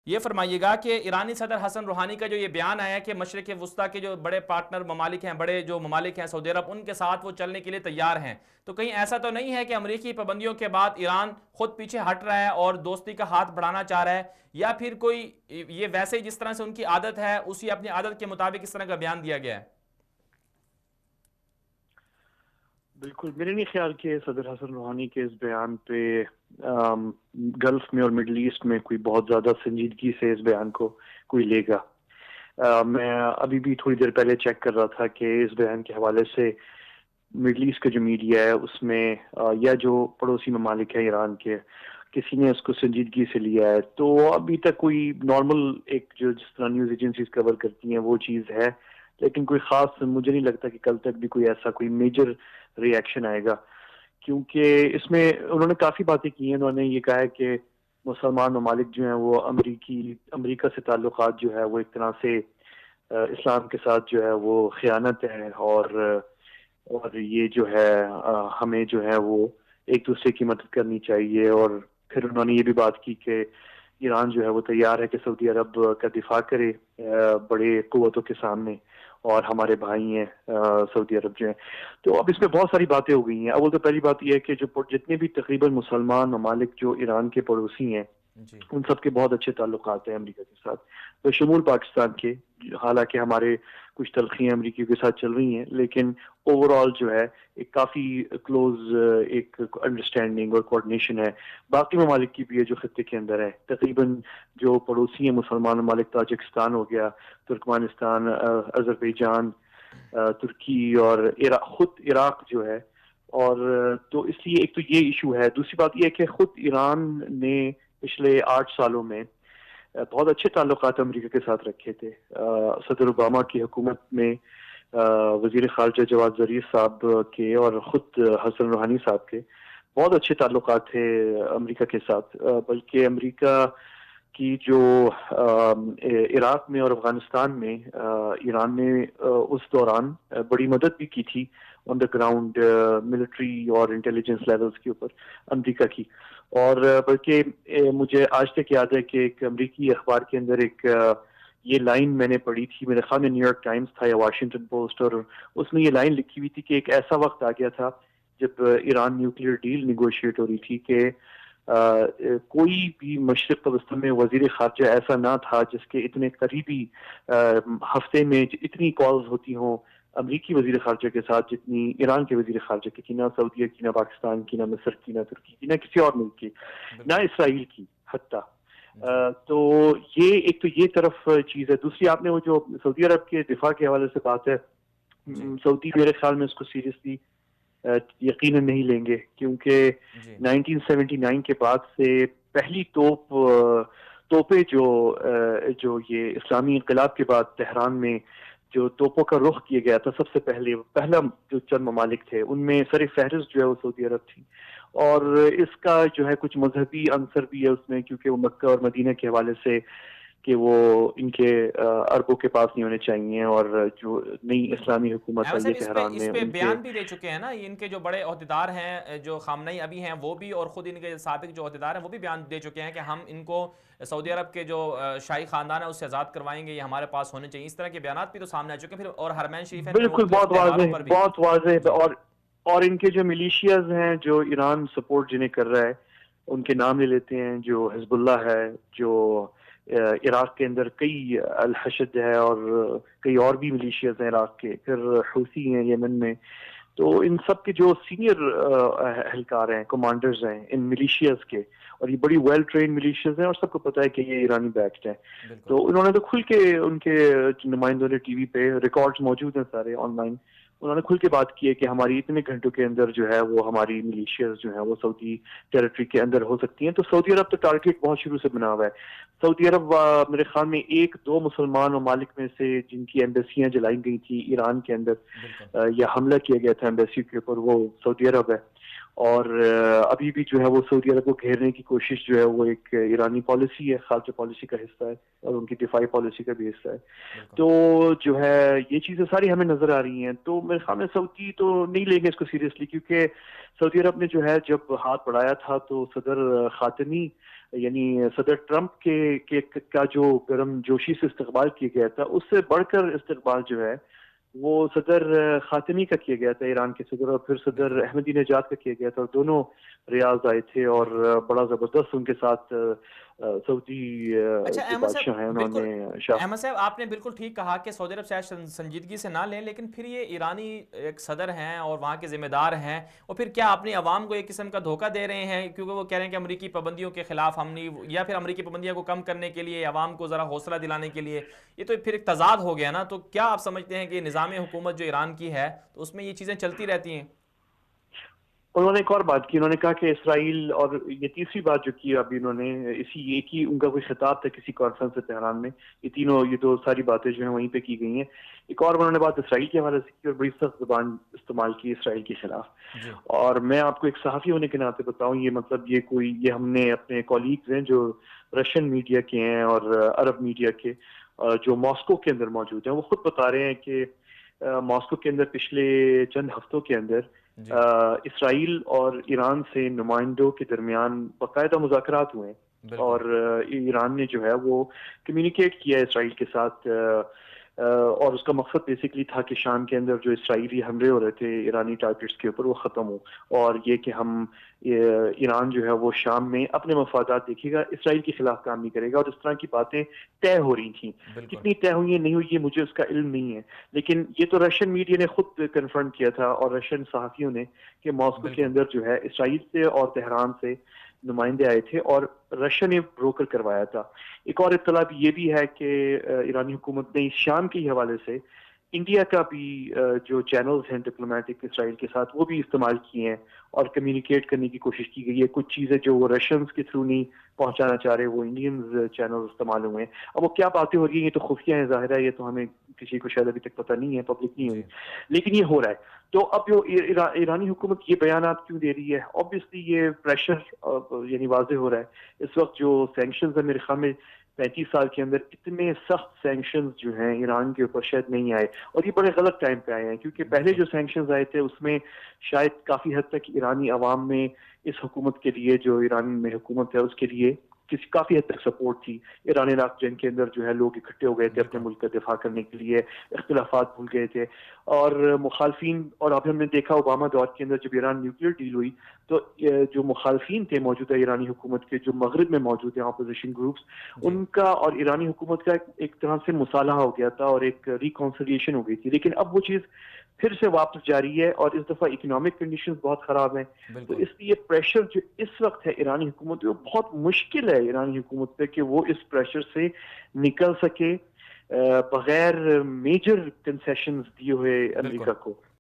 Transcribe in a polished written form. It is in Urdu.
یہ فرمائیے گا کہ ایرانی صدر حسن روحانی کا جو یہ بیان آیا کہ مشرق وسطیٰ کے جو بڑے پارٹنر ممالک ہیں، بڑے جو ممالک ہیں سعودی عرب، ان کے ساتھ وہ چلنے کے لیے تیار ہیں، تو کہیں ایسا تو نہیں ہے کہ امریکی پابندیوں کے بعد ایران خود پیچھے ہٹ رہا ہے اور دوستی کا ہاتھ بڑھانا چاہ رہا ہے، یا پھر کوئی یہ ویسے ہی جس طرح سے ان کی عادت ہے اسی اپنی عادت کے مطابق اس طرح کا بیان دیا گیا ہے؟ بالکل میرے نہیں خیال کہ صدر حسن روحانی کے اس بیان پہ گلف میں اور مڈل ایسٹ میں کوئی بہت زیادہ سنجیدگی سے اس بیان کو کوئی لے گا. میں ابھی بھی تھوڑی دیر پہلے چیک کر رہا تھا کہ اس بیان کے حوالے سے مڈل ایسٹ کا جو میڈیا ہے اس میں یا جو پڑوسی ممالک ہیں ایران کے، کسی نے اس کو سنجیدگی سے لیا ہے. تو ابھی تک کوئی نارمل ایک جو جس طرح نیوز ایجنسیز کور کرتی ہیں وہ چیز ہے، لیکن کوئی خاص مجھے نہیں لگتا کہ کل تک بھی کوئی ایسا کوئی میجر ری ایکشن آئے گا، کیونکہ اس میں انہوں نے کافی باتیں کی ہیں. انہوں نے یہ کہا ہے کہ مسلمان ممالک جو ہیں وہ امریکہ سے تعلقات جو ہے وہ ایک طرح سے اسلام کے ساتھ جو ہے وہ خیانت ہے، اور یہ جو ہے ہمیں جو ہے وہ ایک دوسرے کی مدد کرنی چاہیے. اور پھر انہوں نے یہ بھی بات کی کہ ایران جو ہے وہ تیار ہے کہ سعودی عرب کا دفاع کرے بڑے قوتوں کے سامنے، اور ہمارے بھائی ہیں سعودی عرب جو ہیں. تو اب اس میں بہت ساری باتیں ہو گئی ہیں. اول تو پہلی بات یہ ہے کہ جو جتنے بھی تقریباً مسلمان ممالک جو ایران کے پڑوسی ہیں جی ان سب کے بہت اچھے تعلقات ہیں امریکہ کے ساتھ، بشمول پاکستان کے. حالانکہ ہمارے کچھ تلخیاں امریکیوں کے ساتھ چل رہی ہیں، لیکن اوور آل جو ہے ایک کافی کلوز ایک انڈرسٹینڈنگ اور کوآرڈینیشن ہے. باقی ممالک کی بھی ہے جو خطے کے اندر ہے. تقریباً جو پڑوسی ہیں مسلمان ممالک، تاجکستان ہو گیا، ترکمانستان، اذربائیجان، ترکی اور خود عراق جو ہے. اور تو اس لیے ایک تو یہ ایشو ہے. دوسری بات یہ ہے کہ خود ایران نے پچھلے 8 سالوں میں بہت اچھے تعلقات امریکہ کے ساتھ رکھے تھے. صدر اوباما کی حکومت میں وزیر خارجہ جواد ظریف صاحب کے اور خود حسن روحانی صاحب کے بہت اچھے تعلقات تھے امریکہ کے ساتھ. بلکہ امریکہ کی جو عراق میں اور افغانستان میں ایران نے اس دوران بڑی مدد بھی کی تھی آن دا گراؤنڈ ملٹری اور انٹیلیجنس لیولز کے اوپر امریکہ کی. اور بلکہ مجھے آج تک یاد ہے کہ ایک امریکی اخبار کے اندر ایک یہ لائن میں نے پڑھی تھی، میرے خیال میں نیو یارک ٹائمز تھا یا واشنگٹن پوسٹ، اور اس میں یہ لائن لکھی ہوئی تھی کہ ایک ایسا وقت آ گیا تھا جب ایران نیوکلیئر ڈیل نیگوشیٹ ہو رہی تھی کہ کوئی بھی مشرق وسطی میں وزیر خارجہ ایسا نہ تھا جس کے اتنے قریبی ہفتے میں اتنی کالز ہوتی ہوں امریکی وزیر خارجہ کے ساتھ جتنی ایران کے وزیر خارجہ کی. نہ سعودیہ کی، نہ پاکستان کی، نہ مصر کی، نہ ترکی کی، نہ کسی اور ملک کی، نہ اسرائیل کی حتیٰ. تو یہ ایک تو یہ طرف چیز ہے. دوسری آپ نے وہ جو سعودی عرب کے دفاع کے حوالے سے بات ہے، سعودی میرے خیال میں اس کو سیریسلی یقیناً نہیں لیں گے، کیونکہ 1979 کے بعد سے پہلی توپیں جو یہ اسلامی انقلاب کے بعد تہران میں جو توپوں کا رخ کیا گیا تھا، سب سے پہلا جو چند ممالک تھے ان میں سر فہرست جو ہے وہ سعودی عرب تھی. اور اس کا جو ہے کچھ مذہبی عنصر بھی ہے اس میں، کیونکہ وہ مکہ اور مدینہ کے حوالے سے کہ وہ ان کے عربوں کے پاس نہیں ہونے چاہیے، اور جو نئی اسلامی حکومت آئی ہے تہران میں اس پہ ان کے بیان بھی دے چکے ہیں نا ان کے جو بڑے عہدیدار ہیں، جو خامنئی ابھی ہیں وہ بھی، اور خود ان کے سابق جو عہدیدار ہیں وہ بھی بیان دے چکے ہیں کہ ہم ان کو سعودی عرب کے جو شاہی خاندان ہے اس سے آزاد کروائیں گے، یہ ہمارے پاس ہونے چاہیے. اس طرح کے بیانات بھی تو سامنے آ چکے ہیں. پھر اور حرمین شریفین میں بالکل مختلف تہواروں پر بھی بہت واضح. اور ان کے جو ملیشیاز ہیں جو ایران سپورٹ جنہیں کر رہا ہے ان کے نام لے لیتے ہیں، جو حزب اللہ ہے، جو عراق کے اندر کئی الحشد ہے اور کئی اور بھی ملیشیاز ہیں عراق کے، پھر حوثی ہیں یمن میں. تو ان سب کے جو سینئر اہلکار ہیں، کمانڈرز ہیں ان ملیشیاز کے، اور یہ بڑی ویل ٹرینڈ ملیشیاز ہیں اور سب کو پتہ ہے کہ یہ ایرانی بیکڈ ہیں. تو انہوں نے تو کھل کے ان کے نمائندوں نے ٹی وی پہ ریکارڈز موجود ہیں سارے آن لائن، انہوں نے کھل کے بات کی ہے کہ ہماری اتنے گھنٹوں کے اندر جو ہے وہ ہماری ملیشیاز جو ہیں وہ سعودی ٹیریٹری کے اندر ہو سکتی ہیں. تو سعودی عرب تو ٹارگیٹ بہت شروع سے بنا ہوا ہے. سعودی عرب میرے خیال میں 1-2 مسلمان ممالک میں سے جن کی ایمبیسیاں جلائی گئی تھی ایران کے اندر یا حملہ کیا گیا تھا ایمبیسی کے اوپر، وہ سعودی عرب ہے. اور ابھی بھی جو ہے وہ سعودی عرب کو گھیرنے کی کوشش جو ہے وہ ایک ایرانی پالیسی ہے، خارجہ پالیسی کا حصہ ہے اور ان کی دفاعی پالیسی کا بھی حصہ ہے. تو جو ہے یہ چیزیں ساری ہمیں نظر آ رہی ہیں. تو میرے خیال میں سعودی تو نہیں لیں گے اس کو سیریسلی، کیونکہ سعودی عرب نے جو ہے جب ہاتھ بڑھایا تھا تو صدر خاتمی یعنی صدر ٹرمپ کے کا جو گرم جوشی سے استقبال کیا گیا تھا، اس سے بڑھ کر استقبال جو ہے وہ صدر خاتمی کا کیا گیا تھا ایران کے صدر، اور پھر صدر بالکل احمدی نژاد کا کیا گیا تھا، اور دونوں ریاض آئے تھے اور بالکل بڑا زبردست ان کے ساتھ سعودی اچھا جو احمد بادشاہ ہیں صاحب، انہوں بالکل نے شاہ. احمد صاحب آپ نے بالکل ٹھیک کہا کہ سعودی عرب شاید سنجیدگی سے نہ لیں، لیکن پھر یہ ایرانی ایک صدر ہیں اور وہاں کے ذمہ دار ہیں، اور پھر کیا اپنی عوام کو ایک قسم کا دھوکہ دے رہے ہیں؟ کیونکہ وہ کہہ رہے ہیں کہ امریکی پابندیوں کے خلاف ہم نہیں، یا پھر امریکی پابندیوں کو کم کرنے کے لیے، عوام کو ذرا حوصلہ دلانے کے لیے. یہ تو پھر ایک تضاد ہو گیا نا. تو کیا آپ سمجھتے ہیں کہ نظام حکومت جو ایران کی ہے تو اس میں یہ چیزیں چلتی رہتی ہیں؟ انہوں نے ایک اور بات کی، انہوں نے کہا کہ اسرائیل، اور یہ تیسری بات جو کی ابھی انہوں نے، اسی ایک ہی ان کا کوئی خطاب تھا کسی کانفرنس سے تہران میں، یہ دو ساری باتیں جو ہیں وہیں پہ کی گئی ہیں. ایک اور انہوں نے بات اسرائیل کے حوالے سے کی اور بڑی سخت زبان استعمال کی اسرائیل کے خلاف. جی اور میں آپ کو ایک صحافی ہونے کے ناطے بتاؤں، یہ مطلب یہ ہم نے اپنے کولیگز ہیں جو رشین میڈیا کے ہیں اور عرب میڈیا کے، جو ماسکو کے اندر موجود ہیں، وہ خود بتا رہے ہیں کہ ماسکو کے اندر پچھلے چند ہفتوں کے اندر جی اسرائیل اور ایران سے نمائندوں کے درمیان باقاعدہ مذاکرات ہوئے ہیں. بالکل اور ایران نے جو ہے وہ کمیونیکیٹ کیا اسرائیل کے ساتھ، اور اس کا مقصد بیسیکلی تھا کہ شام کے اندر جو اسرائیلی حملے ہو رہے تھے ایرانی ٹارگٹس کے اوپر وہ ختم ہو، اور یہ کہ ایران جو ہے وہ شام میں اپنے مفادات دیکھے گا، اسرائیل کے خلاف کام نہیں کرے گا. اور اس طرح کی باتیں طے ہو رہی تھیں. بالکل کتنی طے ہوئی ہیں نہیں ہوئی یہ مجھے اس کا علم نہیں ہے، لیکن یہ تو رشین میڈیا نے خود کنفرم کیا تھا اور رشین صحافیوں نے کہ ماسکو کے بالکل اندر جو ہے اسرائیل سے اور تہران سے نمائندے آئے تھے اور رشیا نے بروکر کروایا تھا. ایک اور اطلاع یہ بھی ہے کہ ایرانی حکومت نے شام کے حوالے سے انڈیا کا بھی جو چینلز ہیں ڈپلومیٹک اسرائیل کے ساتھ وہ بھی استعمال کیے ہیں اور کمیونیکیٹ کرنے کی کوشش کی گئی ہے. کچھ چیزیں جو وہ رشینز کے تھرو نہیں پہنچانا چاہ رہے وہ انڈینز چینل استعمال ہوئے ہیں. اب وہ کیا باتیں ہو رہی ہیں یہ تو خفیہ ہیں، ظاہر ہے یہ تو ہمیں کسی کو شاید ابھی تک پتہ نہیں ہے، پبلک نہیں ہوئی، جی لیکن یہ ہو رہا ہے. تو اب جو ایرانی حکومت یہ بیانات کیوں دے رہی ہے؟ obviously یہ پریشر یعنی واضح ہو رہا ہے. اس وقت جو سینکشنز ہیں میرے خیال میں 35 سال کے اندر اتنے سخت سینکشنز جو ہیں ایران کے اوپر شاید نہیں آئے، اور یہ بڑے غلط ٹائم پہ آئے ہیں، کیونکہ پہلے بالکل جو سینکشنز آئے تھے اس میں شاید کافی حد تک ایرانی عوام میں اس حکومت کے لیے، جو ایران میں حکومت ہے اس کے لیے کافی حد تک سپورٹ تھی. ایران عراق جنگ کے اندر جو ہے لوگ اکٹھے ہو گئے تھے اپنے بالکل ملک کا دفاع کرنے کے لیے، اختلافات بھول گئے تھے. اور مخالفین، اور اب ہم نے دیکھا اوباما دور کے اندر جب ایران نیوکلیر ڈیل ہوئی تو جو مخالفین تھے موجودہ ایرانی حکومت کے، جو مغرب میں موجود ہیں اپوزیشن گروپس، جی ان کا اور ایرانی حکومت کا ایک طرح سے مصالحہ ہو گیا تھا اور ایک ریکانسیلیشن ہو گئی تھی. لیکن اب وہ چیز پھر سے واپس جاری ہے اور اس دفعہ اکنامک کنڈیشنز بہت خراب ہیں. تو بالکل اس لیے پریشر جو اس وقت ہے ایرانی حکومت پہ، وہ بہت مشکل ہے ایرانی حکومت پہ کہ وہ اس پریشر سے نکل سکے بغیر میجر کنسیشنز دیے ہوئے بالکل امریکہ کو.